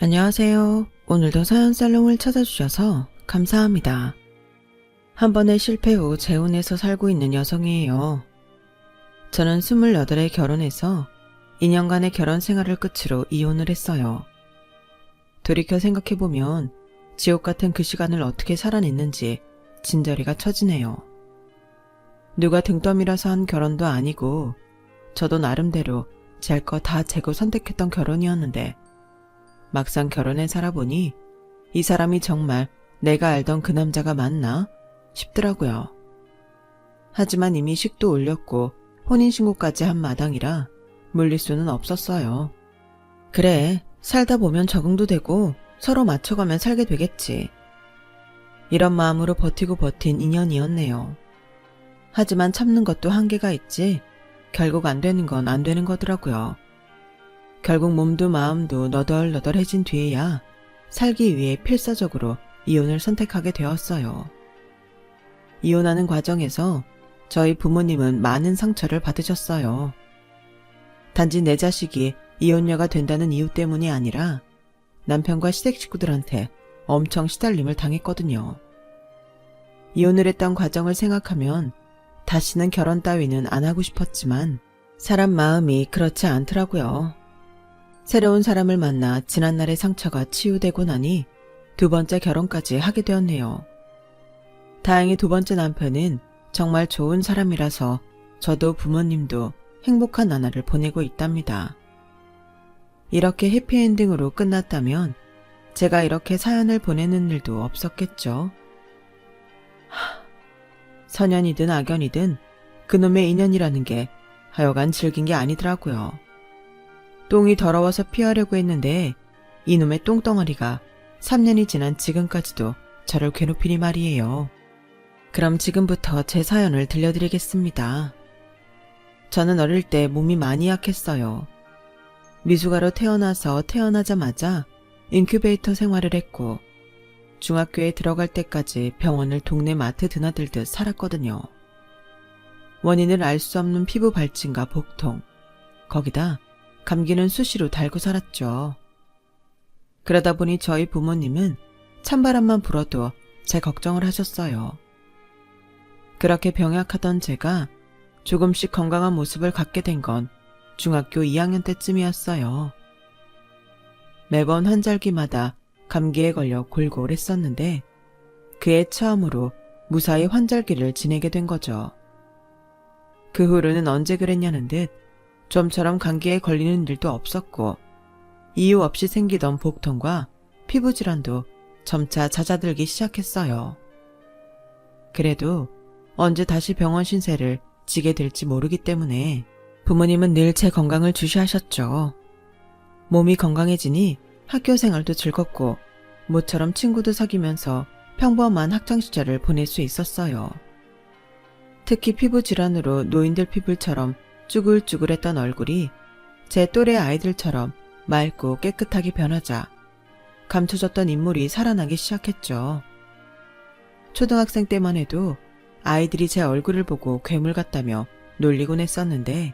안녕하세요. 오늘도 사연살롱을 찾아주셔서 감사합니다. 한 번의 실패 후 재혼해서 살고 있는 여성이에요. 저는 28에 결혼해서 2년간의 결혼 생활을 끝으로 이혼을 했어요. 돌이켜 생각해보면 지옥 같은 그 시간을 어떻게 살아냈는지 진저리가 처지네요. 누가 등떠밀어서 한 결혼도 아니고 저도 나름대로 제 할 거 다 재고 선택했던 결혼이었는데 막상 결혼해 살아보니 이 사람이 정말 내가 알던 그 남자가 맞나 싶더라고요. 하지만 이미 식도 올렸고 혼인신고까지 한 마당이라 물릴 수는 없었어요. 그래, 살다 보면 적응도 되고 서로 맞춰가면 살게 되겠지. 이런 마음으로 버티고 버틴 인연이었네요. 하지만 참는 것도 한계가 있지 결국 안 되는 건 안 되는 거더라고요. 결국 몸도 마음도 너덜너덜해진 뒤에야 살기 위해 필사적으로 이혼을 선택하게 되었어요. 이혼하는 과정에서 저희 부모님은 많은 상처를 받으셨어요. 단지 내 자식이 이혼녀가 된다는 이유 때문이 아니라 남편과 시댁 식구들한테 엄청 시달림을 당했거든요. 이혼을 했던 과정을 생각하면 다시는 결혼 따위는 안 하고 싶었지만 사람 마음이 그렇지 않더라고요. 새로운 사람을 만나 지난날의 상처가 치유되고 나니 두 번째 결혼까지 하게 되었네요. 다행히 두 번째 남편은 정말 좋은 사람이라서 저도 부모님도 행복한 나날을 보내고 있답니다. 이렇게 해피엔딩으로 끝났다면 제가 이렇게 사연을 보내는 일도 없었겠죠. 선연이든 악연이든 그놈의 인연이라는 게 하여간 즐긴 게 아니더라고요. 똥이 더러워서 피하려고 했는데 이놈의 똥덩어리가 3년이 지난 지금까지도 저를 괴롭히니 말이에요. 그럼 지금부터 제 사연을 들려드리겠습니다. 저는 어릴 때 몸이 많이 약했어요. 미숙아로 태어나서 태어나자마자 인큐베이터 생활을 했고 중학교에 들어갈 때까지 병원을 동네 마트 드나들듯 살았거든요. 원인을 알 수 없는 피부 발진과 복통, 거기다 감기는 수시로 달고 살았죠. 그러다 보니 저희 부모님은 찬바람만 불어도 제 걱정을 하셨어요. 그렇게 병약하던 제가 조금씩 건강한 모습을 갖게 된 건 중학교 2학년 때쯤이었어요. 매번 환절기마다 감기에 걸려 골골했었는데 그해 처음으로 무사히 환절기를 지내게 된 거죠. 그 후로는 언제 그랬냐는 듯 좀처럼 감기에 걸리는 일도 없었고 이유 없이 생기던 복통과 피부 질환도 점차 잦아들기 시작했어요. 그래도 언제 다시 병원 신세를 지게 될지 모르기 때문에 부모님은 늘 제 건강을 주시하셨죠. 몸이 건강해지니 학교 생활도 즐겁고 모처럼 친구도 사귀면서 평범한 학창시절을 보낼 수 있었어요. 특히 피부 질환으로 노인들 피부처럼 쭈글쭈글했던 얼굴이 제 또래 아이들처럼 맑고 깨끗하게 변하자 감춰졌던 인물이 살아나기 시작했죠. 초등학생 때만 해도 아이들이 제 얼굴을 보고 괴물 같다며 놀리곤 했었는데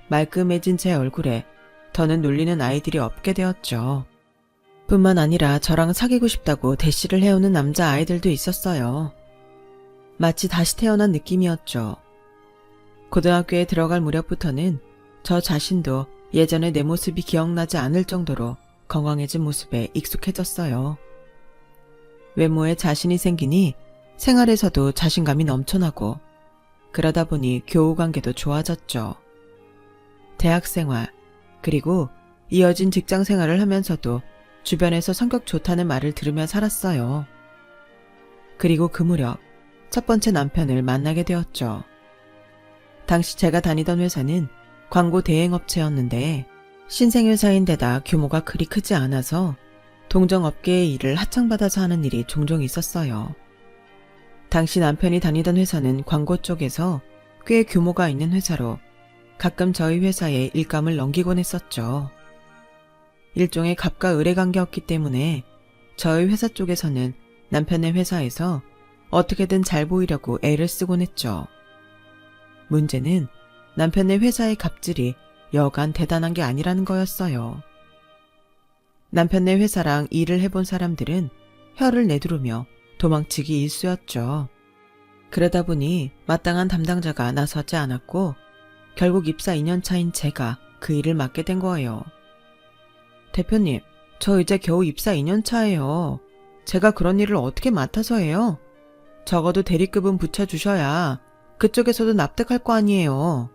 말끔해진 제 얼굴에 더는 놀리는 아이들이 없게 되었죠. 뿐만 아니라 저랑 사귀고 싶다고 대시를 해오는 남자 아이들도 있었어요. 마치 다시 태어난 느낌이었죠. 고등학교에 들어갈 무렵부터는 저 자신도 예전의 내 모습이 기억나지 않을 정도로 건강해진 모습에 익숙해졌어요. 외모에 자신이 생기니 생활에서도 자신감이 넘쳐나고 그러다 보니 교우관계도 좋아졌죠. 대학생활 그리고 이어진 직장생활을 하면서도 주변에서 성격 좋다는 말을 들으며 살았어요. 그리고 그 무렵 첫 번째 남편을 만나게 되었죠. 당시 제가 다니던 회사는 광고 대행업체였는데 신생회사인데다 규모가 그리 크지 않아서 동정업계의 일을 하청받아서 하는 일이 종종 있었어요. 당시 남편이 다니던 회사는 광고 쪽에서 꽤 규모가 있는 회사로 가끔 저희 회사에 일감을 넘기곤 했었죠. 일종의 갑과 을의 관계였기 때문에 저희 회사 쪽에서는 남편의 회사에서 어떻게든 잘 보이려고 애를 쓰곤 했죠. 문제는 남편의 회사의 갑질이 여간 대단한 게 아니라는 거였어요. 남편네 회사랑 일을 해본 사람들은 혀를 내두르며 도망치기 일쑤였죠. 그러다 보니 마땅한 담당자가 나서지 않았고 결국 입사 2년 차인 제가 그 일을 맡게 된 거예요. 대표님, 저 이제 겨우 입사 2년 차예요. 제가 그런 일을 어떻게 맡아서 해요? 적어도 대리급은 붙여주셔야 그쪽에서도 납득할 거 아니에요.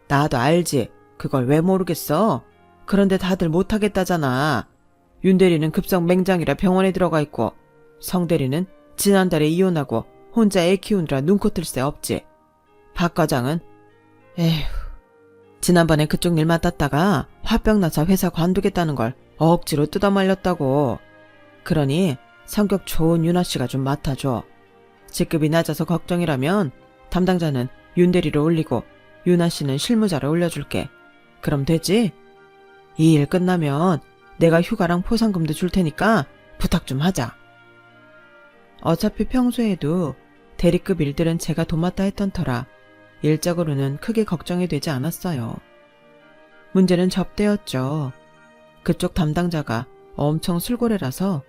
나도 알지. 그걸 왜 모르겠어? 그런데 다들 못하겠다잖아. 윤 대리는 급성 맹장이라 병원에 들어가 있고 성 대리는 지난달에 이혼하고 혼자 애 키우느라 눈코 뜰 새 없지. 박 과장은 에휴, 지난번에 그쪽 일 맡았다가 화병 나서 회사 관두겠다는 걸 억지로 뜯어말렸다고. 그러니 성격 좋은 윤아 씨가 좀 맡아줘. 직급이 낮아서 걱정이라면 담당자는 윤 대리로 올리고 윤아 씨는 실무자로 올려줄게. 그럼 되지? 이 일 끝나면 내가 휴가랑 포상금도 줄 테니까 부탁 좀 하자. 어차피 평소에도 대리급 일들은 제가 도맡아 했던 터라 일적으로는 크게 걱정이 되지 않았어요. 문제는 접대였죠. 그쪽 담당자가 엄청 술고래라서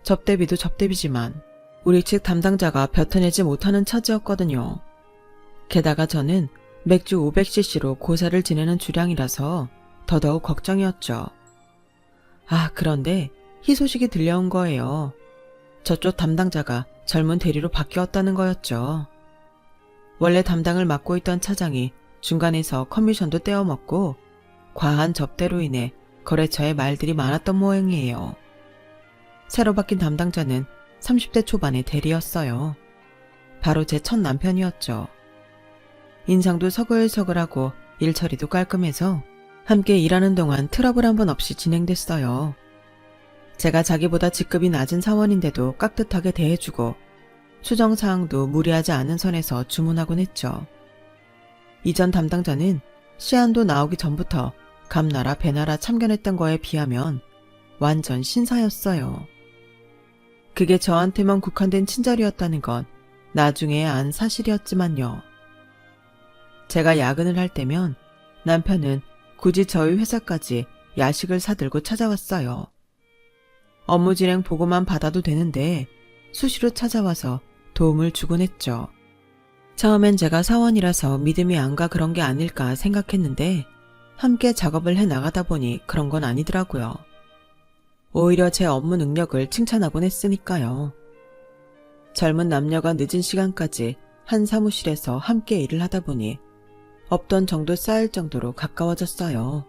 접대비도 접대비지만 우리 측 담당자가 벼터내지 못하는 처지였거든요. 게다가 저는 맥주 500cc로 고사를 지내는 주량이라서 더더욱 걱정이었죠. 아, 그런데 희소식이 들려온 거예요. 저쪽 담당자가 젊은 대리로 바뀌었다는 거였죠. 원래 담당을 맡고 있던 차장이 중간에서 커미션도 떼어먹고 과한 접대로 인해 거래처에 말들이 많았던 모양이에요. 새로 바뀐 담당자는 30대 초반의 대리였어요. 바로 제 첫 남편이었죠. 인상도 서글서글하고 일처리도 깔끔해서 함께 일하는 동안 트러블 한 번 없이 진행됐어요. 제가 자기보다 직급이 낮은 사원인데도 깍듯하게 대해주고 수정사항도 무리하지 않은 선에서 주문하곤 했죠. 이전 담당자는 시안도 나오기 전부터 감나라 배나라 참견했던 거에 비하면 완전 신사였어요. 그게 저한테만 국한된 친절이었다는 건 나중에 안 사실이었지만요. 제가 야근을 할 때면 남편은 굳이 저희 회사까지 야식을 사들고 찾아왔어요. 업무 진행 보고만 받아도 되는데 수시로 찾아와서 도움을 주곤 했죠. 처음엔 제가 사원이라서 믿음이 안 가 그런 게 아닐까 생각했는데 함께 작업을 해 나가다 보니 그런 건 아니더라고요. 오히려 제 업무 능력을 칭찬하곤 했으니까요. 젊은 남녀가 늦은 시간까지 한 사무실에서 함께 일을 하다 보니 없던 정도 쌓일 정도로 가까워졌어요.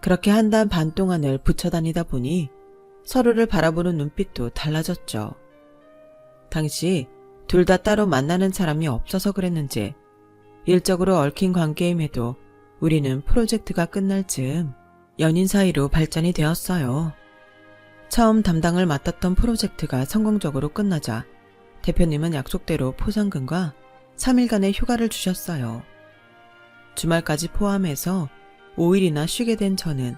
그렇게 한 달 반 동안을 붙여 다니다 보니 서로를 바라보는 눈빛도 달라졌죠. 당시 둘 다 따로 만나는 사람이 없어서 그랬는지 일적으로 얽힌 관계임에도 우리는 프로젝트가 끝날 즈음 연인 사이로 발전이 되었어요. 처음 담당을 맡았던 프로젝트가 성공적으로 끝나자 대표님은 약속대로 포상금과 3일간의 휴가를 주셨어요. 주말까지 포함해서 5일이나 쉬게 된 저는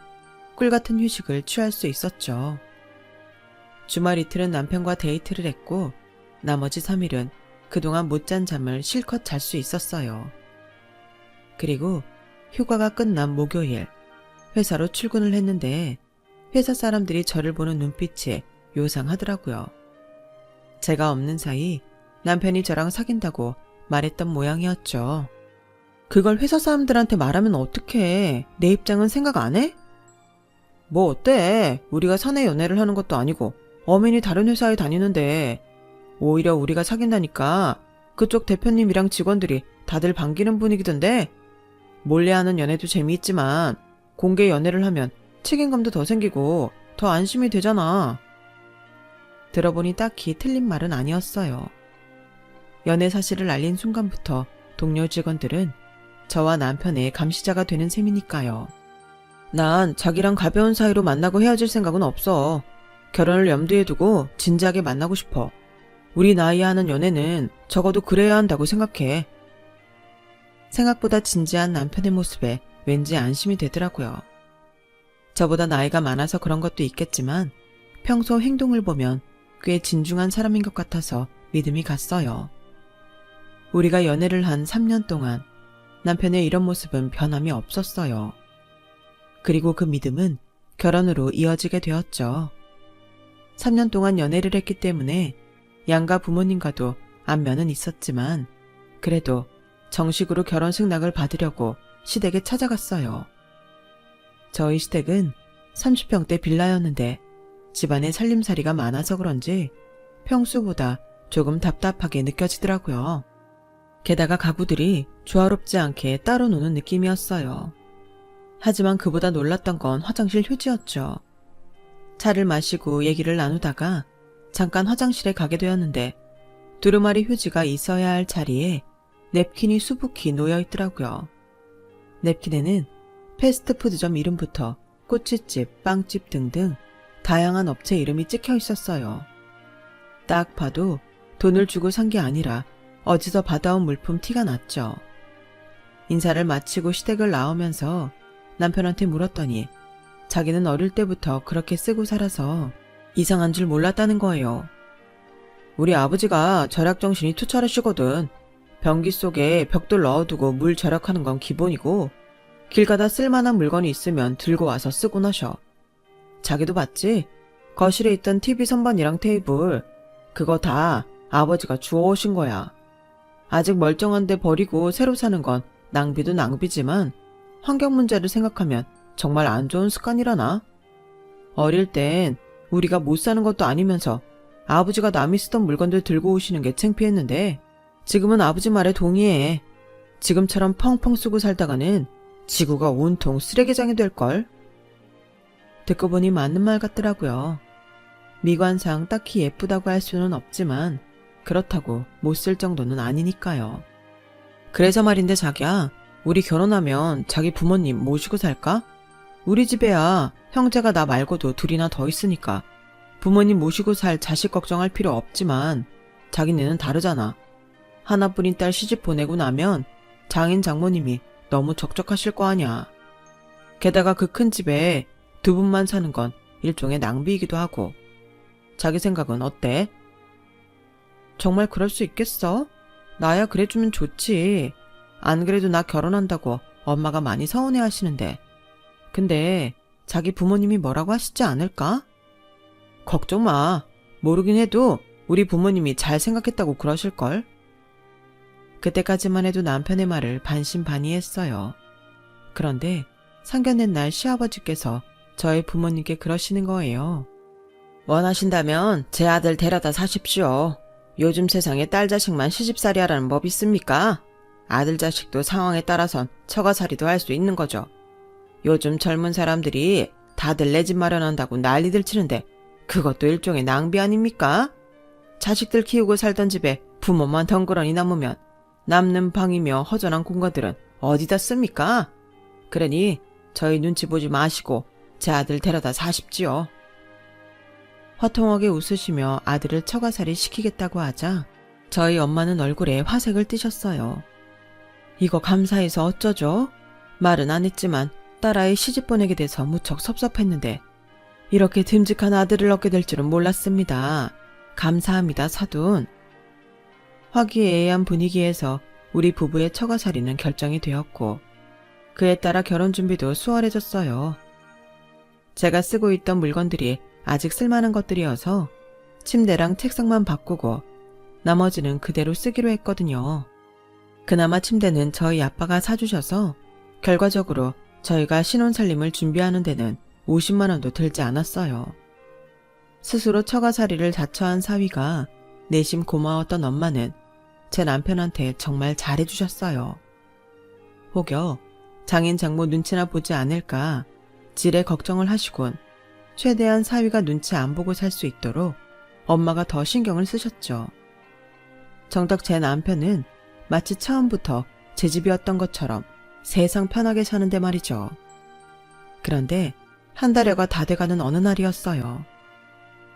꿀같은 휴식을 취할 수 있었죠. 주말 이틀은 남편과 데이트를 했고 나머지 3일은 그동안 못 잔 잠을 실컷 잘 수 있었어요. 그리고 휴가가 끝난 목요일 회사로 출근을 했는데 회사 사람들이 저를 보는 눈빛이 요상하더라고요. 제가 없는 사이 남편이 저랑 사귄다고 말했던 모양이었죠. 그걸 회사 사람들한테 말하면 어떡해. 내 입장은 생각 안 해? 뭐 어때? 우리가 사내 연애를 하는 것도 아니고 엄연히 다른 회사에 다니는데 오히려 우리가 사귄다니까 그쪽 대표님이랑 직원들이 다들 반기는 분위기던데 몰래하는 연애도 재미있지만 공개 연애를 하면 책임감도 더 생기고 더 안심이 되잖아. 들어보니 딱히 틀린 말은 아니었어요. 연애 사실을 알린 순간부터 동료 직원들은 저와 남편의 감시자가 되는 셈이니까요. 난 자기랑 가벼운 사이로 만나고 헤어질 생각은 없어. 결혼을 염두에 두고 진지하게 만나고 싶어. 우리 나이에 하는 연애는 적어도 그래야 한다고 생각해. 생각보다 진지한 남편의 모습에 왠지 안심이 되더라고요. 저보다 나이가 많아서 그런 것도 있겠지만 평소 행동을 보면 꽤 진중한 사람인 것 같아서 믿음이 갔어요. 우리가 연애를 한 3년 동안 남편의 이런 모습은 변함이 없었어요. 그리고 그 믿음은 결혼으로 이어지게 되었죠. 3년 동안 연애를 했기 때문에 양가 부모님과도 안면은 있었지만 그래도 정식으로 결혼식 낙을 받으려고 시댁에 찾아갔어요. 저희 시댁은 30평대 빌라였는데 집안에 살림살이가 많아서 그런지 평소보다 조금 답답하게 느껴지더라고요. 게다가 가구들이 조화롭지 않게 따로 노는 느낌이었어요. 하지만 그보다 놀랐던 건 화장실 휴지였죠. 차를 마시고 얘기를 나누다가 잠깐 화장실에 가게 되었는데 두루마리 휴지가 있어야 할 자리에 냅킨이 수북히 놓여 있더라고요. 냅킨에는 패스트푸드점 이름부터 꼬치집, 빵집 등등 다양한 업체 이름이 찍혀 있었어요. 딱 봐도 돈을 주고 산 게 아니라 어디서 받아온 물품 티가 났죠. 인사를 마치고 시댁을 나오면서 남편한테 물었더니 자기는 어릴 때부터 그렇게 쓰고 살아서 이상한 줄 몰랐다는 거예요. 우리 아버지가 절약정신이 투철하시거든. 변기 속에 벽돌 넣어두고 물 절약하는 건 기본이고 길 가다 쓸만한 물건이 있으면 들고 와서 쓰곤 하셔. 자기도 봤지? 거실에 있던 TV 선반이랑 테이블 그거 다 아버지가 주워오신 거야. 아직 멀쩡한데 버리고 새로 사는 건 낭비도 낭비지만 환경 문제를 생각하면 정말 안 좋은 습관이라나? 어릴 땐 우리가 못 사는 것도 아니면서 아버지가 남이 쓰던 물건들 들고 오시는 게 창피했는데 지금은 아버지 말에 동의해. 지금처럼 펑펑 쓰고 살다가는 지구가 온통 쓰레기장이 될걸? 듣고 보니 맞는 말 같더라고요. 미관상 딱히 예쁘다고 할 수는 없지만 그렇다고 못 쓸 정도는 아니니까요. 그래서 말인데 자기야, 우리 결혼하면 자기 부모님 모시고 살까? 우리 집에야 형제가 나 말고도 둘이나 더 있으니까 부모님 모시고 살 자식 걱정할 필요 없지만 자기네는 다르잖아. 하나뿐인 딸 시집 보내고 나면 장인 장모님이 너무 적적하실 거 아냐. 게다가 그 큰 집에 두 분만 사는 건 일종의 낭비이기도 하고. 자기 생각은 어때? 정말 그럴 수 있겠어? 나야 그래주면 좋지. 안 그래도 나 결혼한다고 엄마가 많이 서운해 하시는데. 근데 자기 부모님이 뭐라고 하시지 않을까? 걱정 마. 모르긴 해도 우리 부모님이 잘 생각했다고 그러실걸? 그때까지만 해도 남편의 말을 반신반의했어요. 그런데 상견례 날 시아버지께서 저희 부모님께 그러시는 거예요. 원하신다면 제 아들 데려다 사십시오. 요즘 세상에 딸 자식만 시집살이 하라는 법 있습니까? 아들 자식도 상황에 따라선 처가살이도 할 수 있는 거죠. 요즘 젊은 사람들이 다들 내 집 마련한다고 난리들 치는데 그것도 일종의 낭비 아닙니까? 자식들 키우고 살던 집에 부모만 덩그러니 남으면 남는 방이며 허전한 공간들은 어디다 씁니까? 그러니 저희 눈치 보지 마시고 제 아들 데려다 사십시오. 허통하게 웃으시며 아들을 처가살이 시키겠다고 하자 저희 엄마는 얼굴에 화색을 띠셨어요. 이거 감사해서 어쩌죠? 말은 안 했지만 딸아이 시집 보내게 돼서 무척 섭섭했는데 이렇게 듬직한 아들을 얻게 될 줄은 몰랐습니다. 감사합니다, 사돈. 화기애애한 분위기에서 우리 부부의 처가살이는 결정이 되었고 그에 따라 결혼 준비도 수월해졌어요. 제가 쓰고 있던 물건들이 아직 쓸만한 것들이어서 침대랑 책상만 바꾸고 나머지는 그대로 쓰기로 했거든요. 그나마 침대는 저희 아빠가 사주셔서 결과적으로 저희가 신혼살림을 준비하는 데는 50만 원도 들지 않았어요. 스스로 처가살이를 자처한 사위가 내심 고마웠던 엄마는 제 남편한테 정말 잘해주셨어요. 혹여 장인 장모 눈치나 보지 않을까 지레 걱정을 하시곤 최대한 사위가 눈치 안 보고 살 수 있도록 엄마가 더 신경을 쓰셨죠. 정작 제 남편은 마치 처음부터 제 집이었던 것처럼 세상 편하게 사는데 말이죠. 그런데 한 달여가 다 돼가는 어느 날이었어요.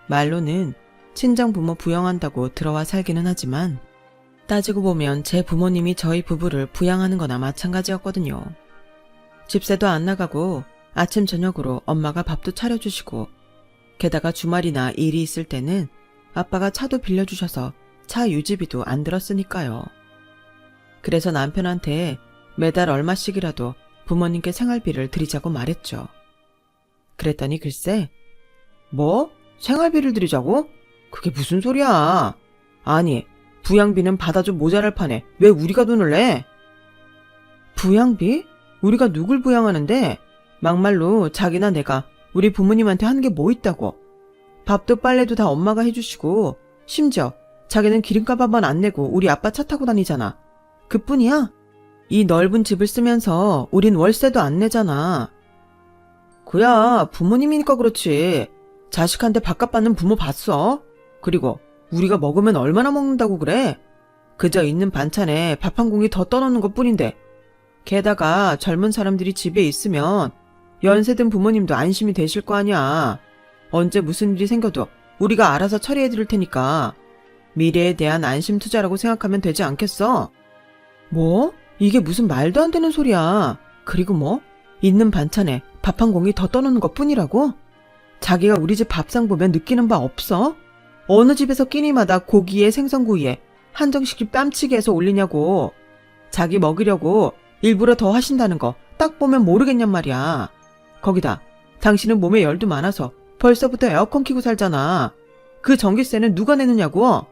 말로는 친정부모 부양한다고 들어와 살기는 하지만 따지고 보면 제 부모님이 저희 부부를 부양하는 거나 마찬가지였거든요. 집세도 안 나가고 아침 저녁으로 엄마가 밥도 차려주시고 게다가 주말이나 일이 있을 때는 아빠가 차도 빌려주셔서 차 유지비도 안 들었으니까요. 그래서 남편한테 매달 얼마씩이라도 부모님께 생활비를 드리자고 말했죠. 그랬더니 글쎄, 뭐? 생활비를 드리자고? 그게 무슨 소리야? 아니, 부양비는 받아줘 모자랄 판에 왜 우리가 돈을 내? 부양비? 우리가 누굴 부양하는데? 막말로 자기나 내가 우리 부모님한테 한 게 뭐 있다고. 밥도 빨래도 다 엄마가 해주시고, 심지어 자기는 기름값 한 번 안 내고 우리 아빠 차 타고 다니잖아. 그뿐이야? 이 넓은 집을 쓰면서 우린 월세도 안 내잖아. 그야 부모님이니까 그렇지. 자식한테 밥값 받는 부모 봤어? 그리고 우리가 먹으면 얼마나 먹는다고 그래? 그저 있는 반찬에 밥 한 공기 더 떠놓는 것뿐인데. 게다가 젊은 사람들이 집에 있으면 연세든 부모님도 안심이 되실 거 아니야. 언제 무슨 일이 생겨도 우리가 알아서 처리해 드릴 테니까 미래에 대한 안심 투자라고 생각하면 되지 않겠어? 뭐? 이게 무슨 말도 안 되는 소리야. 그리고 뭐? 있는 반찬에 밥 한 공기 더 떠놓는 것뿐이라고? 자기가 우리 집 밥상 보면 느끼는 바 없어? 어느 집에서 끼니마다 고기에 생선구이에 한정식이 뺨치게 해서 올리냐고. 자기 먹이려고 일부러 더 하신다는 거 딱 보면 모르겠냔 말이야. 거기다 당신은 몸에 열도 많아서 벌써부터 에어컨 켜고 살잖아. 그 전기세는 누가 내느냐고.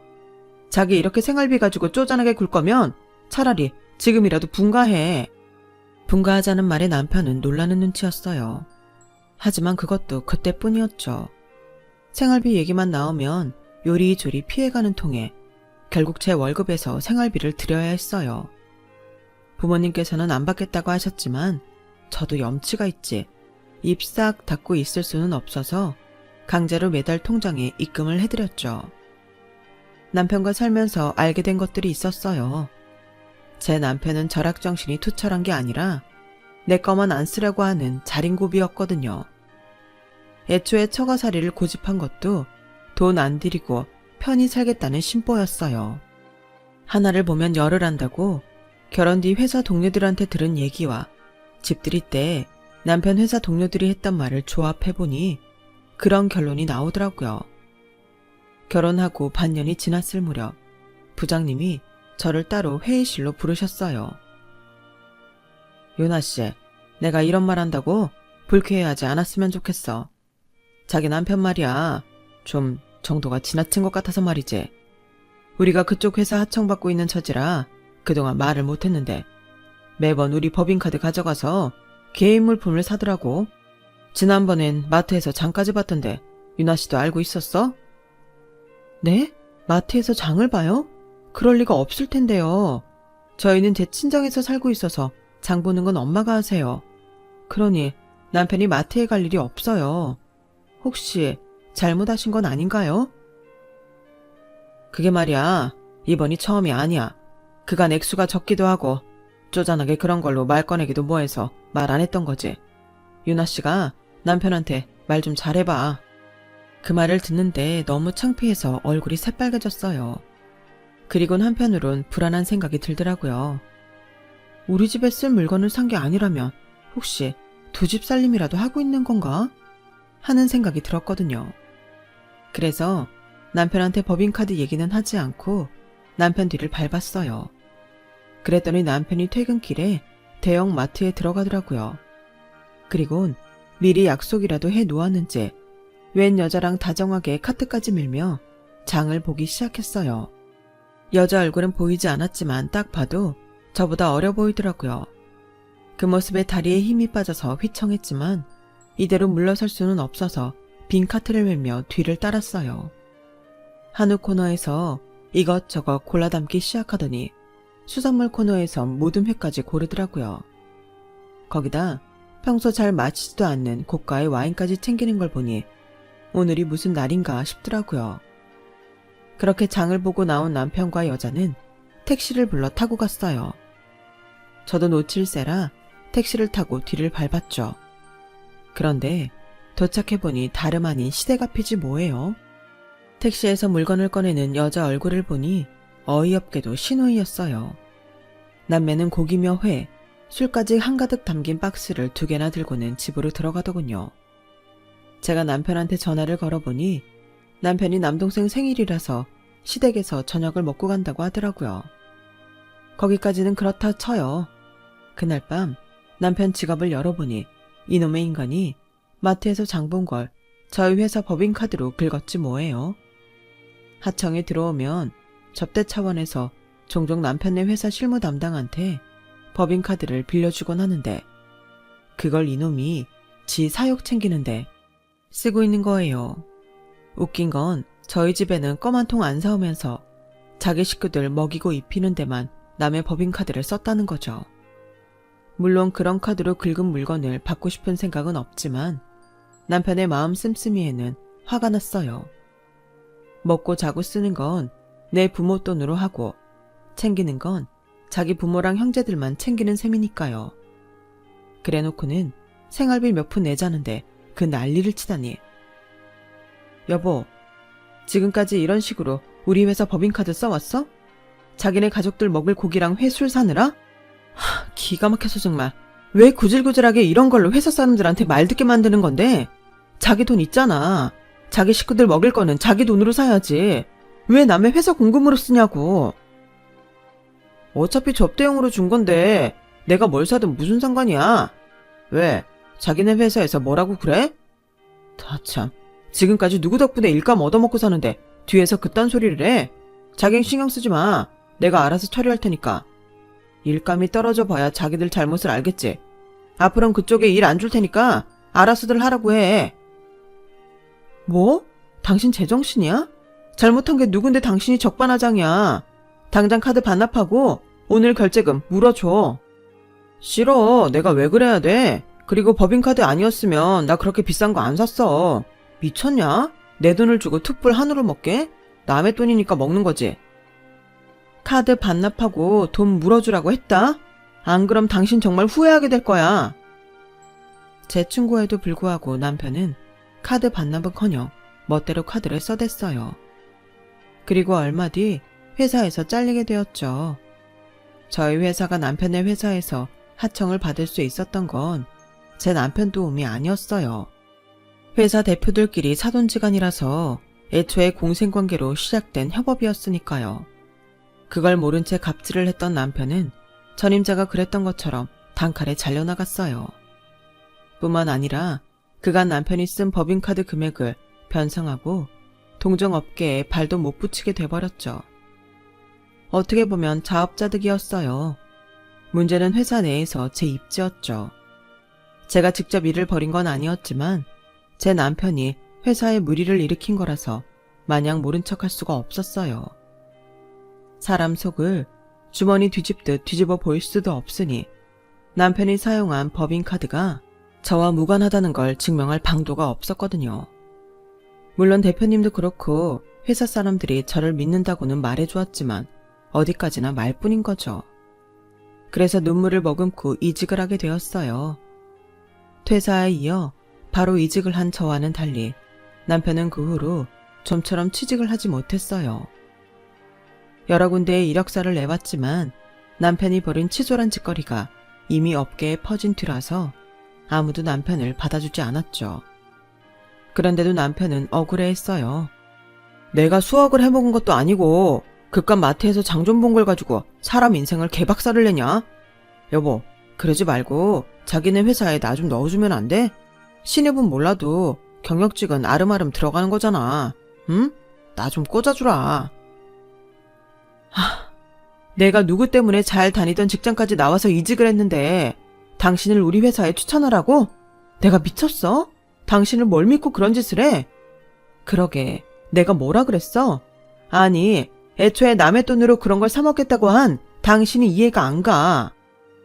자기 이렇게 생활비 가지고 쪼잔하게 굴 거면 차라리 지금이라도 분가해. 분가하자는 말에 남편은 놀라는 눈치였어요. 하지만 그것도 그때뿐이었죠. 생활비 얘기만 나오면 요리조리 피해가는 통에 결국 제 월급에서 생활비를 드려야 했어요. 부모님께서는 안 받겠다고 하셨지만 저도 염치가 있지 입 싹 닫고 있을 수는 없어서 강제로 매달 통장에 입금을 해드렸죠. 남편과 살면서 알게 된 것들이 있었어요. 제 남편은 절약정신이 투철한 게 아니라 내 거만 안 쓰려고 하는 자린고비였거든요. 애초에 처가살이를 고집한 것도 돈 안 들이고 편히 살겠다는 심보였어요. 하나를 보면 열을 안다고 결혼 뒤 회사 동료들한테 들은 얘기와 집들이 때 남편 회사 동료들이 했던 말을 조합해보니 그런 결론이 나오더라고요. 결혼하고 반년이 지났을 무렵 부장님이 저를 따로 회의실로 부르셨어요. 요나씨, 내가 이런 말 한다고 불쾌해하지 않았으면 좋겠어. 자기 남편 말이야. 좀 정도가 지나친 것 같아서 말이지. 우리가 그쪽 회사 하청받고 있는 처지라 그동안 말을 못했는데 매번 우리 법인카드 가져가서 개인 물품을 사더라고. 지난번엔 마트에서 장까지 봤던데 유나씨도 알고 있었어? 네? 마트에서 장을 봐요? 그럴 리가 없을 텐데요. 저희는 제 친정에서 살고 있어서 장 보는 건 엄마가 하세요. 그러니 남편이 마트에 갈 일이 없어요. 혹시 잘못하신 건 아닌가요? 그게 말이야, 이번이 처음이 아니야. 그간 액수가 적기도 하고 쪼잔하게 그런 걸로 말 꺼내기도 뭐해서 말 안 했던 거지. 유나씨가 남편한테 말 좀 잘해봐. 그 말을 듣는데 너무 창피해서 얼굴이 새빨개졌어요. 그리곤 한편으론 불안한 생각이 들더라고요. 우리 집에 쓸 물건을 산 게 아니라면 혹시 두 집 살림이라도 하고 있는 건가? 하는 생각이 들었거든요. 그래서 남편한테 법인카드 얘기는 하지 않고 남편 뒤를 밟았어요. 그랬더니 남편이 퇴근길에 대형 마트에 들어가더라고요. 그리곤 미리 약속이라도 해 놓았는지 웬 여자랑 다정하게 카트까지 밀며 장을 보기 시작했어요. 여자 얼굴은 보이지 않았지만 딱 봐도 저보다 어려 보이더라고요. 그 모습에 다리에 힘이 빠져서 휘청했지만 이대로 물러설 수는 없어서 빈 카트를 밀며 뒤를 따랐어요. 한우 코너에서 이것저것 골라 담기 시작하더니 수산물 코너에선 모든 회까지 고르더라고요. 거기다 평소 잘 마시지도 않는 고가의 와인까지 챙기는 걸 보니 오늘이 무슨 날인가 싶더라고요. 그렇게 장을 보고 나온 남편과 여자는 택시를 불러 타고 갔어요. 저도 놓칠세라 택시를 타고 뒤를 밟았죠. 그런데 도착해보니 다름 아닌 시댁 앞이지 뭐예요. 택시에서 물건을 꺼내는 여자 얼굴을 보니 어이없게도 신우이였어요. 남매는 고기며 회, 술까지 한가득 담긴 박스를 2개나 들고는 집으로 들어가더군요. 제가 남편한테 전화를 걸어보니 남편이 남동생 생일이라서 시댁에서 저녁을 먹고 간다고 하더라고요. 거기까지는 그렇다 쳐요. 그날 밤 남편 지갑을 열어보니 이놈의 인간이 마트에서 장 본 걸 저희 회사 법인카드로 긁었지 뭐예요. 하청에 들어오면 접대 차원에서 종종 남편네 회사 실무 담당한테 법인카드를 빌려주곤 하는데 그걸 이놈이 지 사욕 챙기는데 쓰고 있는 거예요. 웃긴 건 저희 집에는 껌 한 통 안 사오면서 자기 식구들 먹이고 입히는 데만 남의 법인카드를 썼다는 거죠. 물론 그런 카드로 긁은 물건을 받고 싶은 생각은 없지만 남편의 마음 씀씀이에는 화가 났어요. 먹고 자고 쓰는 건 내 부모 돈으로 하고 챙기는 건 자기 부모랑 형제들만 챙기는 셈이니까요. 그래놓고는 생활비 몇 푼 내자는데 그 난리를 치다니. 여보, 지금까지 이런 식으로 우리 회사 법인카드 써왔어? 자기네 가족들 먹을 고기랑 회 술 사느라? 기가 막혀서 정말. 왜 구질구질하게 이런 걸로 회사 사람들한테 말 듣게 만드는 건데? 자기 돈 있잖아. 자기 식구들 먹을 거는 자기 돈으로 사야지. 왜 남의 회사 공금으로 쓰냐고. 어차피 접대용으로 준 건데 내가 뭘 사든 무슨 상관이야. 왜? 자기네 회사에서 뭐라고 그래? 다 참. 지금까지 누구 덕분에 일감 얻어먹고 사는데 뒤에서 그딴 소리를 해. 자긴 신경 쓰지 마. 내가 알아서 처리할 테니까. 일감이 떨어져 봐야 자기들 잘못을 알겠지. 앞으로는 그쪽에 일 안 줄 테니까 알아서들 하라고 해. 뭐? 당신 제정신이야? 잘못한 게 누군데 당신이 적반하장이야. 당장 카드 반납하고 오늘 결제금 물어줘. 싫어. 내가 왜 그래야 돼? 그리고 법인카드 아니었으면 나 그렇게 비싼 거 안 샀어. 미쳤냐? 내 돈을 주고 툭불 한우를 먹게? 남의 돈이니까 먹는 거지. 카드 반납하고 돈 물어주라고 했다? 안 그럼 당신 정말 후회하게 될 거야. 제 충고에도 불구하고 남편은 카드 반납은커녕 멋대로 카드를 써댔어요. 그리고 얼마 뒤 회사에서 잘리게 되었죠. 저희 회사가 남편의 회사에서 하청을 받을 수 있었던 건 제 남편 도움이 아니었어요. 회사 대표들끼리 사돈지간이라서 애초에 공생관계로 시작된 협업이었으니까요. 그걸 모른 채 갑질을 했던 남편은 전임자가 그랬던 것처럼 단칼에 잘려나갔어요. 뿐만 아니라 그간 남편이 쓴 법인카드 금액을 변상하고 동종업계에 발도 못 붙이게 돼버렸죠. 어떻게 보면 자업자득이었어요. 문제는 회사 내에서 제 입지였죠. 제가 직접 일을 벌인 건 아니었지만 제 남편이 회사에 물의를 일으킨 거라서 마냥 모른 척할 수가 없었어요. 사람 속을 주머니 뒤집듯 뒤집어 보일 수도 없으니 남편이 사용한 법인카드가 저와 무관하다는 걸 증명할 방도가 없었거든요. 물론 대표님도 그렇고 회사 사람들이 저를 믿는다고는 말해주었지만 어디까지나 말뿐인 거죠. 그래서 눈물을 머금고 이직을 하게 되었어요. 퇴사에 이어 바로 이직을 한 저와는 달리 남편은 그 후로 좀처럼 취직을 하지 못했어요. 여러 군데에 이력서를 내봤지만 남편이 벌인 치졸한 짓거리가 이미 업계에 퍼진 뒤라서 아무도 남편을 받아주지 않았죠. 그런데도 남편은 억울해했어요. 내가 수억을 해먹은 것도 아니고 그깟 마트에서 장 좀 본 걸 가지고 사람 인생을 개박살을 내냐? 여보, 그러지 말고 자기네 회사에 나 좀 넣어주면 안 돼? 신입은 몰라도 경력직은 아름아름 들어가는 거잖아. 응? 나 좀 꽂아주라. 내가 누구 때문에 잘 다니던 직장까지 나와서 이직을 했는데 당신을 우리 회사에 추천하라고? 내가 미쳤어? 당신을 뭘 믿고 그런 짓을 해? 그러게, 내가 뭐라 그랬어? 아니, 애초에 남의 돈으로 그런 걸 사먹겠다고 한 당신이 이해가 안 가.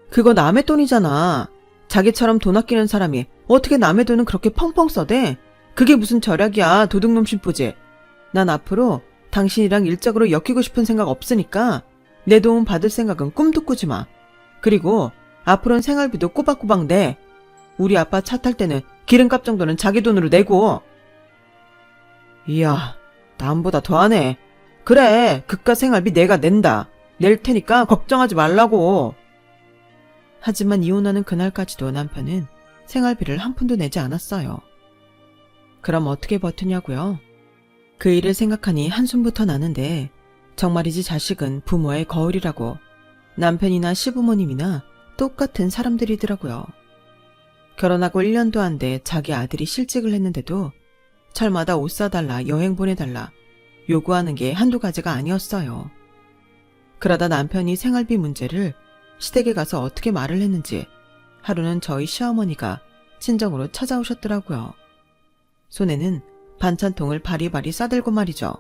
그거 남의 돈이잖아. 자기처럼 돈 아끼는 사람이 어떻게 남의 돈은 그렇게 펑펑 써대? 그게 무슨 절약이야, 도둑놈 심보지. 난 앞으로 당신이랑 일적으로 엮이고 싶은 생각 없으니까 내 도움 받을 생각은 꿈도 꾸지 마. 그리고 앞으로는 생활비도 꼬박꼬박 내. 우리 아빠 차 탈 때는 기름값 정도는 자기 돈으로 내고. 이야, 남보다 더하네. 그래, 그깟 생활비 내가 낸다. 낼 테니까 걱정하지 말라고. 하지만 이혼하는 그날까지도 남편은 생활비를 한 푼도 내지 않았어요. 그럼 어떻게 버티냐고요? 그 일을 생각하니 한숨부터 나는데 정말이지 자식은 부모의 거울이라고 남편이나 시부모님이나 똑같은 사람들이더라고요. 결혼하고 1년도 안 돼 자기 아들이 실직을 했는데도 철마다 옷 사달라, 여행 보내달라 요구하는 게 한두 가지가 아니었어요. 그러다 남편이 생활비 문제를 시댁에 가서 어떻게 말을 했는지 하루는 저희 시어머니가 친정으로 찾아오셨더라고요. 손에는 반찬통을 바리바리 싸들고 말이죠.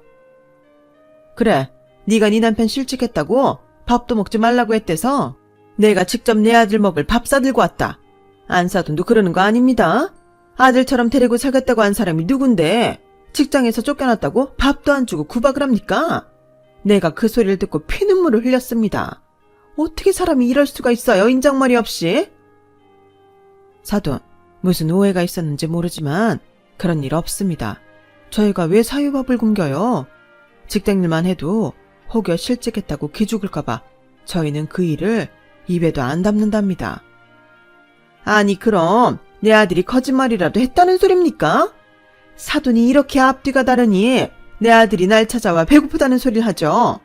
그래, 네가 네 남편 실직했다고 밥도 먹지 말라고 했대서 내가 직접 내 아들 먹을 밥 싸들고 왔다. 안 사돈도 그러는 거 아닙니다. 아들처럼 데리고 살겠다고 한 사람이 누군데 직장에서 쫓겨났다고 밥도 안 주고 구박을 합니까? 내가 그 소리를 듣고 피눈물을 흘렸습니다. 어떻게 사람이 이럴 수가 있어요, 인정머리 없이? 사돈, 무슨 오해가 있었는지 모르지만 그런 일 없습니다. 저희가 왜 사유밥을 굶겨요? 직장일만 해도 혹여 실직했다고 기죽을까봐 저희는 그 일을 입에도 안 담는답니다. 아니 그럼 내 아들이 거짓말이라도 했다는 소립니까? 사돈이 이렇게 앞뒤가 다르니 내 아들이 날 찾아와 배고프다는 소리를 하죠.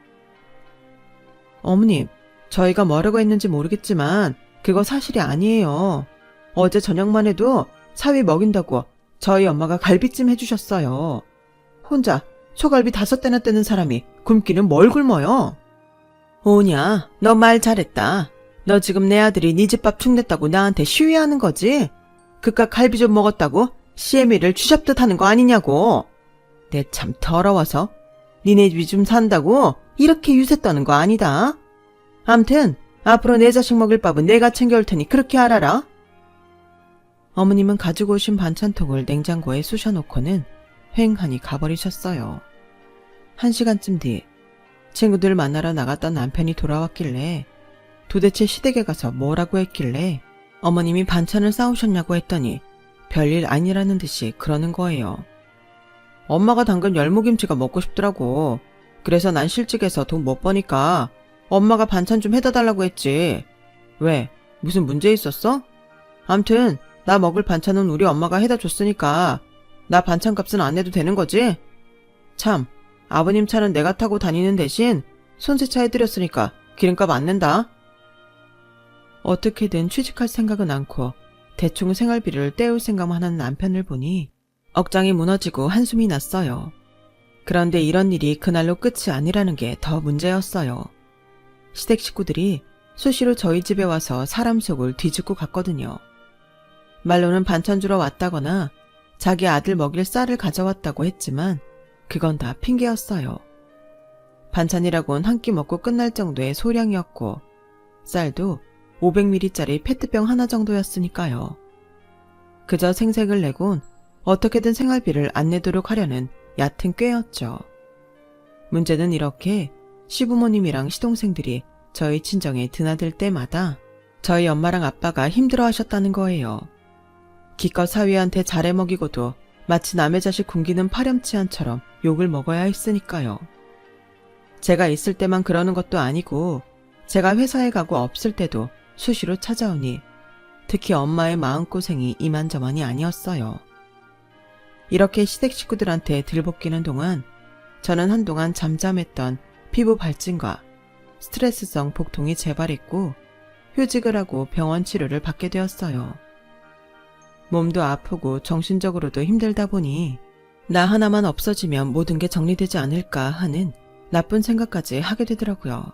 어머님, 저희가 뭐라고 했는지 모르겠지만 그거 사실이 아니에요. 어제 저녁만 해도 사위 먹인다고 저희 엄마가 갈비찜 해주셨어요. 혼자 소갈비 5대나 떼는 사람이 굶기는 뭘 굶어요? 오냐, 너 말 잘했다. 너 지금 내 아들이 네 집 밥 축냈다고 나한테 시위하는 거지? 그깟 갈비 좀 먹었다고 시애미를 쥐잡듯 하는 거 아니냐고. 내 참 더러워서 니네 집이 좀 산다고 이렇게 유세 떠는 거 아니다. 암튼 앞으로 내 자식 먹을 밥은 내가 챙겨올 테니 그렇게 알아라. 어머님은 가지고 오신 반찬통을 냉장고에 쑤셔놓고는 휑하니 가버리셨어요. 1시간쯤 뒤 친구들 만나러 나갔던 남편이 돌아왔길래 도대체 시댁에 가서 뭐라고 했길래 어머님이 반찬을 싸우셨냐고 했더니 별일 아니라는 듯이 그러는 거예요. 엄마가 담근 열무김치가 먹고 싶더라고. 그래서 난 실직해서 돈 못 버니까 엄마가 반찬 좀 해다 달라고 했지. 왜? 무슨 문제 있었어? 암튼 나 먹을 반찬은 우리 엄마가 해다 줬으니까 나 반찬값은 안 내도 되는 거지? 참, 아버님 차는 내가 타고 다니는 대신 손세차 해드렸으니까 기름값 안 낸다. 어떻게든 취직할 생각은 않고 대충 생활비를 때울 생각만 하는 남편을 보니 억장이 무너지고 한숨이 났어요. 그런데 이런 일이 그날로 끝이 아니라는 게 더 문제였어요. 시댁 식구들이 수시로 저희 집에 와서 사람 속을 뒤집고 갔거든요. 말로는 반찬 주러 왔다거나 자기 아들 먹일 쌀을 가져왔다고 했지만 그건 다 핑계였어요. 반찬이라곤 한 끼 먹고 끝날 정도의 소량이었고 쌀도 500ml짜리 페트병 하나 정도였으니까요. 그저 생색을 내곤 어떻게든 생활비를 안 내도록 하려는 얕은 꾀였죠. 문제는 이렇게 시부모님이랑 시동생들이 저희 친정에 드나들 때마다 저희 엄마랑 아빠가 힘들어하셨다는 거예요. 기껏 사위한테 잘해 먹이고도 마치 남의 자식 굶기는 파렴치한처럼 욕을 먹어야 했으니까요. 제가 있을 때만 그러는 것도 아니고 제가 회사에 가고 없을 때도 수시로 찾아오니 특히 엄마의 마음고생이 이만저만이 아니었어요. 이렇게 시댁 식구들한테 들볶이는 동안 저는 한동안 잠잠했던 피부 발진과 스트레스성 복통이 재발했고 휴직을 하고 병원 치료를 받게 되었어요. 몸도 아프고 정신적으로도 힘들다 보니 나 하나만 없어지면 모든 게 정리되지 않을까 하는 나쁜 생각까지 하게 되더라고요.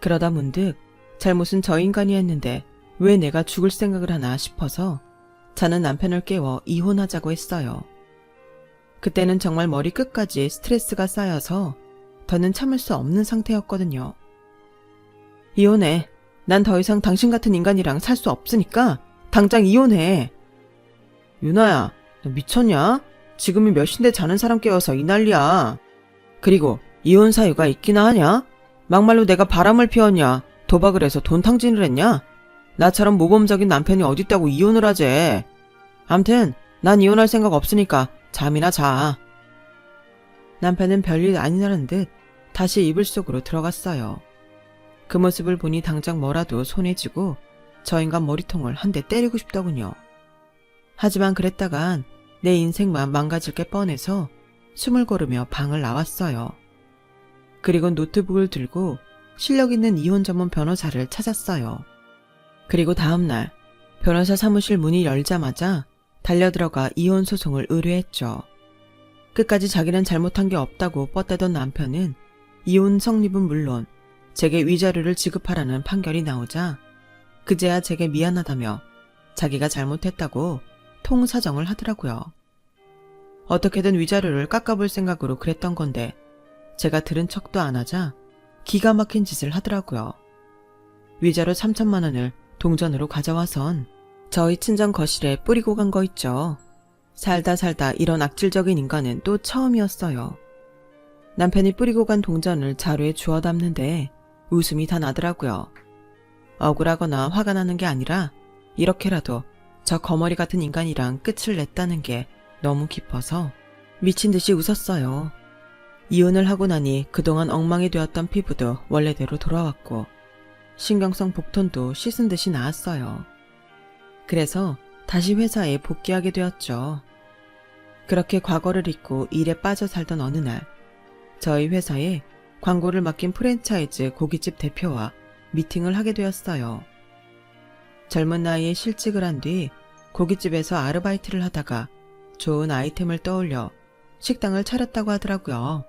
그러다 문득 잘못은 저 인간이 했는데 왜 내가 죽을 생각을 하나 싶어서 자는 남편을 깨워 이혼하자고 했어요. 그때는 정말 머리 끝까지 스트레스가 쌓여서 더는 참을 수 없는 상태였거든요. 이혼해. 난 더 이상 당신 같은 인간이랑 살 수 없으니까 당장 이혼해. 유나야, 너 미쳤냐? 지금이 몇 시인데 자는 사람 깨워서 이 난리야. 그리고 이혼 사유가 있기나 하냐? 막말로 내가 바람을 피웠냐? 도박을 해서 돈 탕진을 했냐? 나처럼 모범적인 남편이 어딨다고 이혼을 하재. 암튼 난 이혼할 생각 없으니까 잠이나 자. 남편은 별일 아니라는 듯 다시 이불 속으로 들어갔어요. 그 모습을 보니 당장 뭐라도 손에 쥐고 저 인간 머리통을 한 대 때리고 싶더군요. 하지만 그랬다간 내 인생만 망가질 게 뻔해서 숨을 고르며 방을 나왔어요. 그리고 노트북을 들고 실력 있는 이혼 전문 변호사를 찾았어요. 그리고 다음날 변호사 사무실 문이 열자마자 달려들어가 이혼 소송을 의뢰했죠. 끝까지 자기는 잘못한 게 없다고 뻗대던 남편은 이혼 성립은 물론 제게 위자료를 지급하라는 판결이 나오자 그제야 제게 미안하다며 자기가 잘못했다고 통사정을 하더라고요. 어떻게든 위자료를 깎아볼 생각으로 그랬던 건데 제가 들은 척도 안 하자 기가 막힌 짓을 하더라고요. 위자료 3천만 원을 동전으로 가져와선 저희 친정 거실에 뿌리고 간 거 있죠. 살다 이런 악질적인 인간은 또 처음이었어요. 남편이 뿌리고 간 동전을 자루에 주워 담는데 웃음이 다 나더라고요. 억울하거나 화가 나는 게 아니라 이렇게라도 저 거머리 같은 인간이랑 끝을 냈다는 게 너무 기뻐서 미친 듯이 웃었어요. 이혼을 하고 나니 그동안 엉망이 되었던 피부도 원래대로 돌아왔고 신경성 복통도 씻은 듯이 나았어요. 그래서 다시 회사에 복귀하게 되었죠. 그렇게 과거를 잊고 일에 빠져 살던 어느 날 저희 회사에 광고를 맡긴 프랜차이즈 고깃집 대표와 미팅을 하게 되었어요. 젊은 나이에 실직을 한 뒤 고깃집에서 아르바이트를 하다가 좋은 아이템을 떠올려 식당을 차렸다고 하더라고요.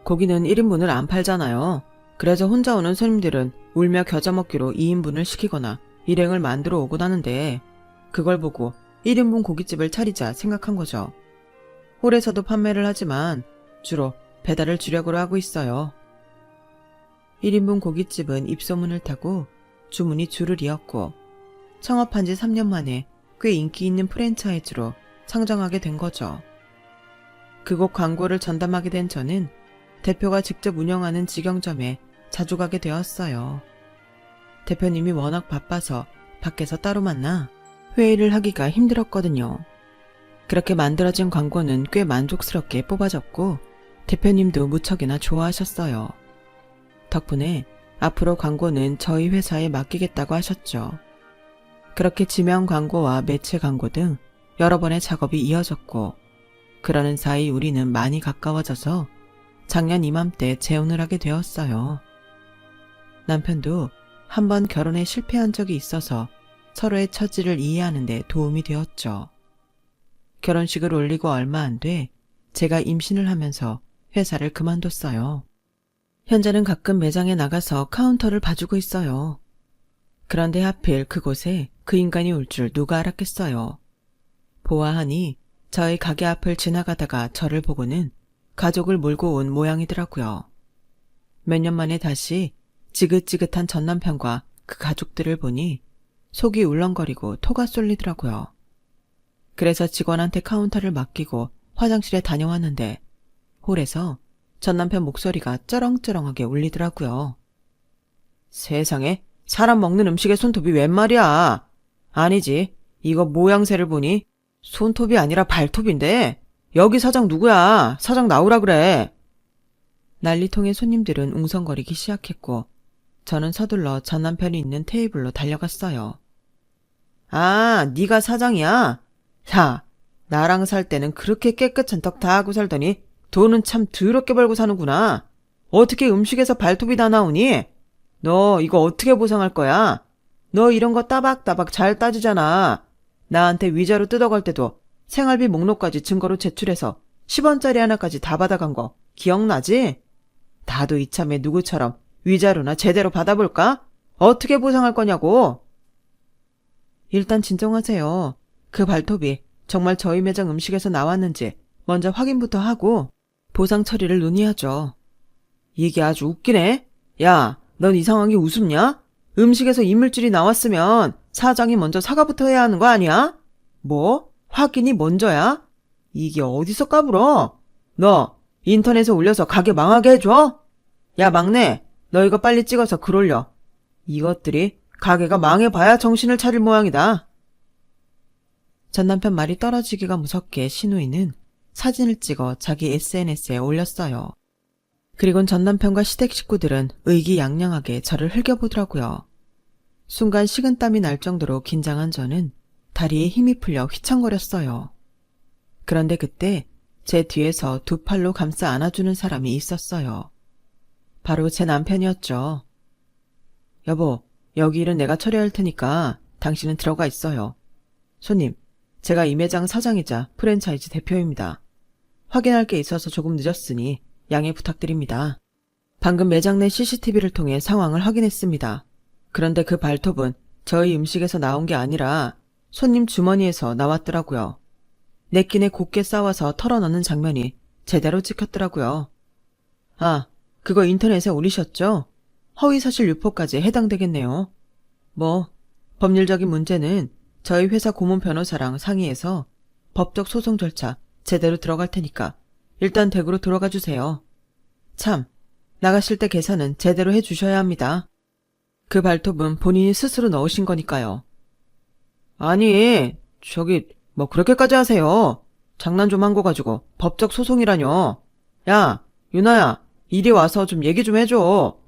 고기는 1인분을 안 팔잖아요. 그래서 혼자 오는 손님들은 울며 겨자 먹기로 2인분을 시키거나 일행을 만들어 오곤 하는데 그걸 보고 1인분 고깃집을 차리자 생각한 거죠. 홀에서도 판매를 하지만 주로 배달을 주력으로 하고 있어요. 1인분 고깃집은 입소문을 타고 주문이 줄을 이었고 창업한 지 3년 만에 꽤 인기 있는 프랜차이즈로 상장하게 된 거죠. 그곳 광고를 전담하게 된 저는 대표가 직접 운영하는 직영점에 자주 가게 되었어요. 대표님이 워낙 바빠서 밖에서 따로 만나 회의를 하기가 힘들었거든요. 그렇게 만들어진 광고는 꽤 만족스럽게 뽑아졌고 대표님도 무척이나 좋아하셨어요. 덕분에 앞으로 광고는 저희 회사에 맡기겠다고 하셨죠. 그렇게 지명 광고와 매체 광고 등 여러 번의 작업이 이어졌고 그러는 사이 우리는 많이 가까워져서 작년 이맘때 재혼을 하게 되었어요. 남편도 한번 결혼에 실패한 적이 있어서 서로의 처지를 이해하는 데 도움이 되었죠. 결혼식을 올리고 얼마 안 돼 제가 임신을 하면서 회사를 그만뒀어요. 현재는 가끔 매장에 나가서 카운터를 봐주고 있어요. 그런데 하필 그곳에 그 인간이 올 줄 누가 알았겠어요. 보아하니 저희 가게 앞을 지나가다가 저를 보고는 가족을 몰고 온 모양이더라고요. 몇 년 만에 다시 지긋지긋한 전남편과 그 가족들을 보니 속이 울렁거리고 토가 쏠리더라고요. 그래서 직원한테 카운터를 맡기고 화장실에 다녀왔는데 홀에서 전남편 목소리가 쩌렁쩌렁하게 울리더라고요. 세상에 사람 먹는 음식에 손톱이 웬 말이야. 아니지, 이거 모양새를 보니 손톱이 아니라 발톱인데 여기 사장 누구야? 사장 나오라 그래. 난리통의 손님들은 웅성거리기 시작했고 저는 서둘러 전남편이 있는 테이블로 달려갔어요. 아, 네가 사장이야? 야, 나랑 살 때는 그렇게 깨끗한 턱 다 하고 살더니 돈은 참 더럽게 벌고 사는구나. 어떻게 음식에서 발톱이 다 나오니? 너 이거 어떻게 보상할 거야? 너 이런 거 따박따박 잘 따지잖아. 나한테 위자료 뜯어갈 때도 생활비 목록까지 증거로 제출해서 10원짜리 하나까지 다 받아간 거 기억나지? 나도 이참에 누구처럼 위자료나 제대로 받아볼까? 어떻게 보상할 거냐고. 일단 진정하세요. 그 발톱이 정말 저희 매장 음식에서 나왔는지 먼저 확인부터 하고 보상 처리를 논의하죠. 이게 아주 웃기네. 야, 넌 이 상황이 우습냐? 음식에서 이물질이 나왔으면 사장이 먼저 사과부터 해야 하는 거 아니야? 뭐? 확인이 먼저야? 이게 어디서 까불어? 너 인터넷에 올려서 가게 망하게 해줘? 야, 막내, 너 이거 빨리 찍어서 글 올려. 이것들이 가게가 망해봐야 정신을 차릴 모양이다. 전남편 말이 떨어지기가 무섭게 신우이는 사진을 찍어 자기 SNS에 올렸어요. 그리곤 전남편과 시댁 식구들은 의기양양하게 저를 흘겨보더라고요. 순간 식은땀이 날 정도로 긴장한 저는 다리에 힘이 풀려 휘청거렸어요. 그런데 그때 제 뒤에서 두 팔로 감싸 안아주는 사람이 있었어요. 바로 제 남편이었죠. 여보, 여기 일은 내가 처리할 테니까 당신은 들어가 있어요. 손님, 제가 이 매장 사장이자 프랜차이즈 대표입니다. 확인할 게 있어서 조금 늦었으니 양해 부탁드립니다. 방금 매장 내 CCTV를 통해 상황을 확인했습니다. 그런데 그 발톱은 저희 음식에서 나온 게 아니라 손님 주머니에서 나왔더라고요. 냅킨에 곱게 싸와서 털어넣는 장면이 제대로 찍혔더라고요. 아, 그거 인터넷에 올리셨죠? 허위사실 유포까지 해당되겠네요. 뭐, 법률적인 문제는 저희 회사 고문 변호사랑 상의해서 법적 소송 절차 제대로 들어갈 테니까 일단 댁으로 들어가 주세요. 참, 나가실 때 계산은 제대로 해주셔야 합니다. 그 발톱은 본인이 스스로 넣으신 거니까요. 아니, 뭐 그렇게까지 하세요. 장난 좀 한 거 가지고 법적 소송이라뇨. 야, 유나야, 이리 와서 좀 얘기 좀 해줘.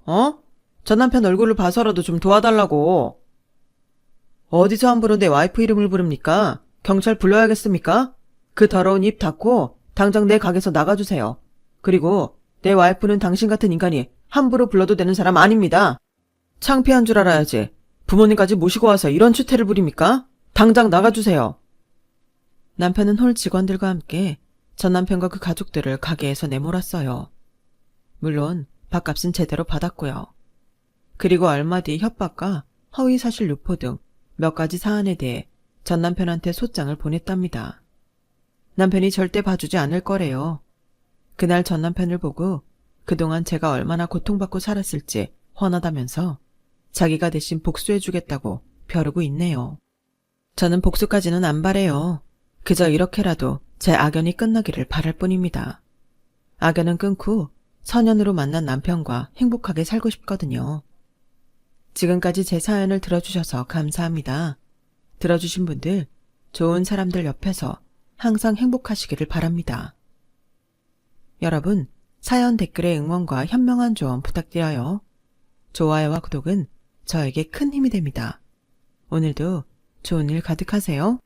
어? 전 남편 얼굴을 봐서라도 좀 도와달라고. 어디서 함부로 내 와이프 이름을 부릅니까? 경찰 불러야겠습니까? 그 더러운 입 닫고 당장 내 가게에서 나가주세요. 그리고 내 와이프는 당신 같은 인간이 함부로 불러도 되는 사람 아닙니다. 창피한 줄 알아야지. 부모님까지 모시고 와서 이런 추태를 부립니까? 당장 나가주세요. 남편은 홀 직원들과 함께 전 남편과 그 가족들을 가게에서 내몰았어요. 물론 밥값은 제대로 받았고요. 그리고 얼마 뒤 협박과 허위사실 유포 등 몇 가지 사안에 대해 전 남편한테 소장을 보냈답니다. 남편이 절대 봐주지 않을 거래요. 그날 전 남편을 보고 그동안 제가 얼마나 고통받고 살았을지 훤하다면서 자기가 대신 복수해주겠다고 벼르고 있네요. 저는 복수까지는 안 바래요. 그저 이렇게라도 제 악연이 끝나기를 바랄 뿐입니다. 악연은 끊고 선연으로 만난 남편과 행복하게 살고 싶거든요. 지금까지 제 사연을 들어주셔서 감사합니다. 들어주신 분들, 좋은 사람들 옆에서 항상 행복하시기를 바랍니다. 여러분, 사연 댓글에 응원과 현명한 조언 부탁드려요. 좋아요와 구독은 저에게 큰 힘이 됩니다. 오늘도 좋은 일 가득하세요.